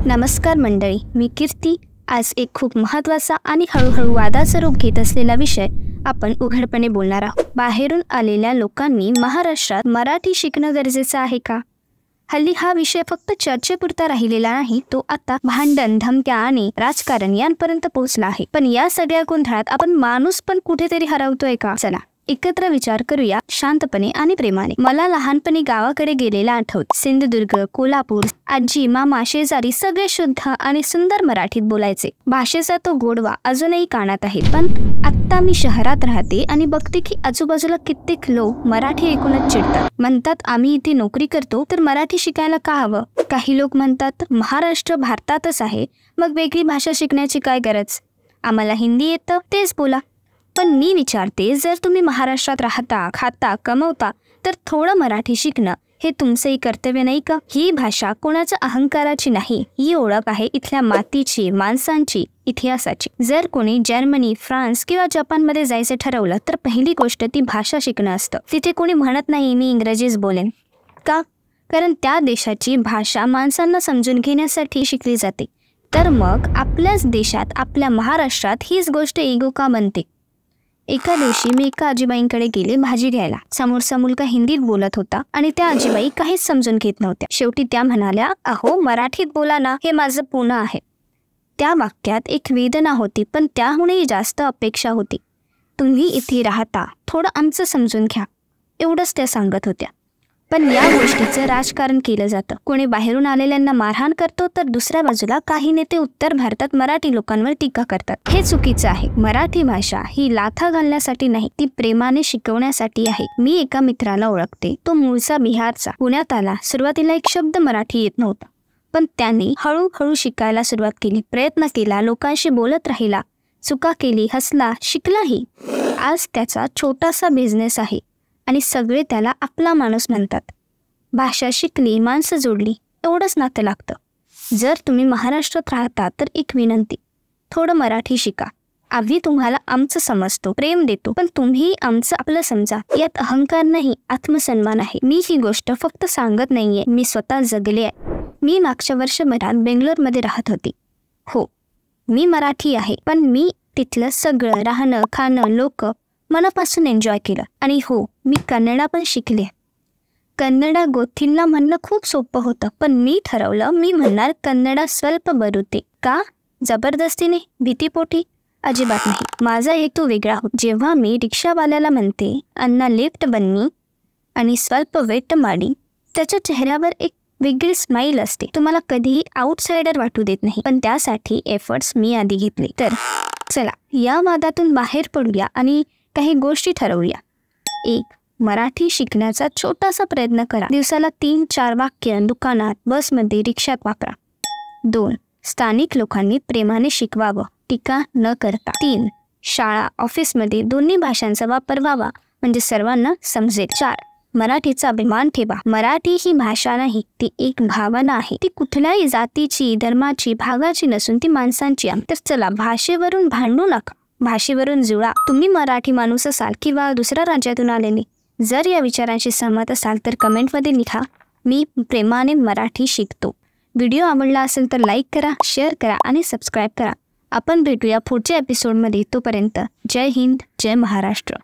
नमस्कार मंडळी, मी कीर्ती। आज एक खूप महत्त्वाचा आणि हळूहळू वादाचं रूप घेत असलेला विषय आपण उघडपणे बोलणार आहोत। बाहेरून आलेल्या लोकांनी महाराष्ट्रात मराठी शिकणं गरजेचं आहे का? हल्ली हा विषय फक्त चर्चेपुरता राहिलेला नाही, तो आता भांडण, धमक्या आणि राजकारण यांपर्यंत पोहोचला आहे। पण या सगळ्या गोंधळात आपण माणूस पण कुठेतरी हरवतोय का? चला एकत्र विचार करूया, शांतपणे आणि प्रेमाने। मला लहानपणी गावाकडे गेलेला आठवत। सिंधुदुर्ग, कोल्हापूर, आजी, मामा, शेजारी सगळे शुद्ध आणि सुंदर मराठीत बोलायचे। भाषेचा तो गोडवा अजूनही कानात आहे। पण आता मी शहरात राहते आणि बघते की आजूबाजूला कित्येक लोक मराठी ऐकूनच चिडतात। म्हणतात आम्ही इथे नोकरी करतो तर मराठी शिकायला का हवं? काही लोक म्हणतात महाराष्ट्र भारतातच आहे, मग वेगळी भाषा शिकण्याची काय गरज? आम्हाला हिंदी येतं, तेच बोला। पण मी विचारते, जर तुम्ही महाराष्ट्रात राहता, खाता, कमवता तर थोडं मराठी शिकणं हे तुमचंही कर्तव्य नाही का? ही भाषा कोणाच्या अहंकाराची नाही, ही ओळख आहे इथल्या मातीची, माणसांची, इतिहासाची। जर कोणी जर्मनी, फ्रान्स किंवा जपानमध्ये जायचं ठरवलं तर पहिली गोष्ट ती भाषा शिकणं असतं। तिथे कोणी म्हणत नाही मी इंग्रजीच बोलेन का? कारण त्या देशाची भाषा माणसांना समजून घेण्यासाठी शिकली जाते। तर मग आपल्याच देशात, आपल्या महाराष्ट्रात हीच गोष्ट इगो का बनते? एका दिवशी मी एका आजीबाईंकडे गेले भाजी घ्यायला। समोरचा मुलगा हिंदीत बोलत होता आणि त्या आजीबाई काहीच समजून घेत नव्हत्या। शेवटी त्या म्हणाल्या, अहो मराठीत बोला ना, हे माझं पुणं आहे। त्या वाक्यात एक वेदना होती, पण त्याहूनही जास्त अपेक्षा होती। तुम्ही इथे राहता, थोडं आमचं समजून घ्या, एवढंच त्या सांगत होत्या। पण या गोष्टीचं राजकारण केलं जातं। कोणी बाहेरून आलेल्यांना मारहाण करतो तर दुसऱ्या बाजूला काही नेते उत्तर भारतात मराठी लोकांवर टीका करतात। हे चुकीचं आहे। मराठी भाषा ही लाथा घालण्यासाठी नाही, ती प्रेमाने शिकवण्यासाठी आहे। मी एका मित्राला ओळखते, तो मूळचा बिहारचा। पुण्यात आला, सुरुवातीला एक शब्द मराठी येत नव्हता, पण त्याने हळूहळू शिकायला सुरुवात केली, प्रयत्न केला, लोकांशी बोलत राहिला, चुका केली, हसला, शिकलाही। आज त्याचा छोटासा बिझनेस आहे आणि सगळे त्याला आपला माणूस म्हणतात। भाषा शिकली, माणसं जोडली, एवढंच नातं लागतं। जर तुम्ही महाराष्ट्रात राहता तर एक विनंती, थोडं मराठी शिका। आम्ही तुम्हाला आमचं समजतो, प्रेम देतो, पण तुम्ही आमचं आपलं समजा। यात अहंकार नाही, आत्मसन्मान आहे। मी ही गोष्ट फक्त सांगत नाहीये, मी स्वतः जगले आहे। मी मागच्या वर्षभरात बेंगलोरमध्ये राहत होती। हो, मी मराठी आहे, पण मी तिथलं सगळं राहणं, खाणं, लोक मनापासून एन्जॉय केलं। आणि हो, मी कन्नडा पण शिकले। कन्नडा गोथिंला म्हणणं खूप सोपं होतं, पण मी ठरवलं मी म्हणणार कन्नडा स्वल्प बरुते। का? जबरदस्तीने, भीतीपोटी? अजिबात नाही। माझा हेतू वेगळा होता। जेव्हा मी रिक्षावाल्याला म्हणते अन्ना लिफ्ट बन्नी आणि स्वल्प वेट माडी, त्याच्या चेहऱ्यावर एक वेगळी स्माईल असते। तुम्हाला कधीही आउटसाइडर वाटू देत नाही, पण त्यासाठी एफर्ट्स मी आधी घेतले। तर चला या वादातून बाहेर पडूया आणि काही गोष्टी ठरवूया। 1. मराठी शिकण्याचा छोटासा प्रयत्न करा। दिवसाला 3-4 वाक्य दुकानात, बसमध्ये, रिक्षात वापरा। 2. स्थानिक लोकांनी प्रेमाने शिकवावं, टीका न करता। 3. शाळा, ऑफिसमध्ये दोन्ही भाषांचा वापर व्हावा, म्हणजे सर्वांना समजेल। 4. मराठीचा अभिमान ठेवा। मराठी ही भाषा नाही, ती एक भावना आहे। ती कुठल्याही जातीची, धर्माची, भागाची नसून ती माणसांची आहे। तर चला भाषेवरून भांडू नका, भाषेवरून जुळा। तुम्ही मराठी माणूस असाल किंवा दुसऱ्या राज्यातून आलेले, जर या विचारांशी सहमत असाल तर कमेंटमध्ये लिहा, मी प्रेमाने मराठी शिकतो। व्हिडिओ आवडला असेल तर लाईक करा, शेअर करा आणि सबस्क्राईब करा। आपण भेटूया पुढच्या एपिसोडमध्ये। तोपर्यंत जय हिंद, जय महाराष्ट्र।